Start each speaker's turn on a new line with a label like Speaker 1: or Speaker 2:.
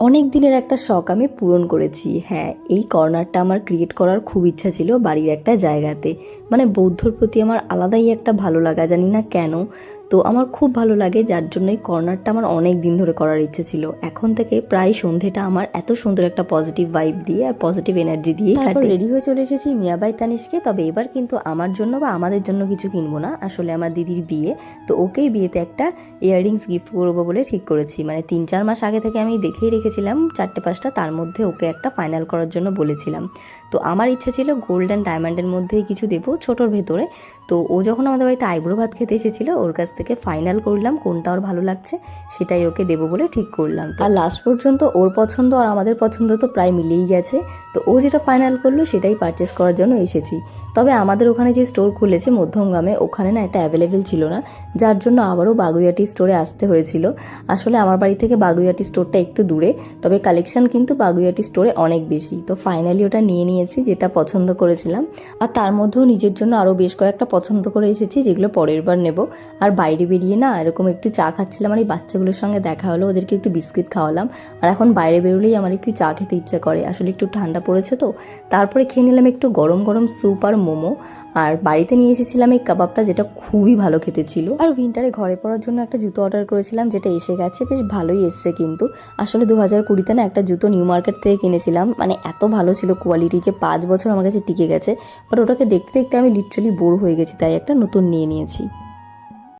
Speaker 1: অনেক দিনের একটা শখ আমি পূরণ করেছি। হ্যাঁ, এই কর্নারটা আমার ক্রিয়েট করার খুব ইচ্ছা ছিল বাড়ির একটা জায়গাতে। মানে বৌদ্ধর প্রতি আমার আলাদাই একটা ভালো লাগা, জানি না কেন। তো আমার খুব ভালো লাগে, যার জন্য এই কর্নারটা আমার অনেক দিন ধরে করার ইচ্ছে ছিল। এখন থেকে প্রায় সন্ধেটা আমার এত সুন্দর একটা পজিটিভ ভাইব দিয়ে আর পজিটিভ এনার্জি দিয়ে তারপর রেডি হয়ে চলে এসেছি মিয়াবাই তানিশকে। তবে এবার কিন্তু আমার জন্য বা আমাদের জন্য কিছু কিনবো না, আসলে আমার দিদির বিয়ে, তো ওকেই বিয়েতে একটা ইয়াররিংস গিফট করবো বলে ঠিক করেছি। মানে 3-4 মাস আগে থেকে আমি দেখেই রেখেছিলাম 4-5টা, তার মধ্যে ওকে একটা ফাইনাল করার জন্য বলেছিলাম। তো আমার ইচ্ছা ছিল গোল্ড অ্যান্ড ডায়মন্ডের মধ্যেই কিছু দেবো ছোটোর ভেতরে। তো ও যখন আমাদের বাড়িতে আইব্রো ভাত খেতে এসেছিলো, ওর কাছ থেকে ফাইনাল করলাম কোনটা ওর ভালো লাগছে, সেটাই ওকে দেবো বলে ঠিক করলাম। আর লাস্ট পর্যন্ত ওর পছন্দ আর আমাদের পছন্দ তো প্রায় মিলেই গেছে। তো ও যেটা ফাইনাল করলো সেটাই পারচেস করার জন্য এসেছি। তবে আমাদের ওখানে যে স্টোর খুলেছে মধ্যমগ্রামে, ওখানে না এটা অ্যাভেলেবেল ছিল না, যার জন্য আবারও বাগুইয়াটি স্টোরে আসতে হয়েছিল। আসলে আমার বাড়ি থেকে বাগুইয়াটি স্টোরটা একটু দূরে, তবে কালেকশন কিন্তু বাগুইয়াটি স্টোরে অনেক বেশি। তো ফাইনালি ওটা নিয়ে নিয়েছি যেটা পছন্দ করেছিলাম। আর তার মধ্যেও নিজের জন্য আরও বেশ কয়েকটা পছন্দ করে এসেছি, যেগুলো পরের বার নেব। আর বাইরে বেরিয়ে না এরকম একটু চা খাচ্ছিলাম, আর এই বাচ্চাগুলোর সঙ্গে দেখা হলো, ওদেরকে একটু বিস্কিট খাওয়ালাম। আর এখন বাইরে বেরোলেই আমার একটু চা খেতে ইচ্ছা করে, আসলে একটু ঠান্ডা পড়েছে তো। তারপরে খেয়ে নিলাম একটু গরম গরম স্যুপ আর মোমো। আর বাড়িতে নিয়ে এসেছিলাম এই কাবাবটা, যেটা খুবই ভালো খেতে ছিল। আর উইন্টারে ঘরে পরার জন্য একটা জুতো অর্ডার করেছিলাম, যেটা এসে গেছে, বেশ ভালোই এসছে। কিন্তু আসলে 2020-তে না একটা জুতো নিউ মার্কেট থেকে কিনেছিলাম, মানে এত ভালো ছিল কোয়ালিটি যে 5 বছর আমার কাছে টিকে গেছে। বাট ওটাকে দেখতে দেখতে আমি লিটারালি বোর হয়ে গেছি, তাই একটা নতুন নিয়ে নিয়েছি।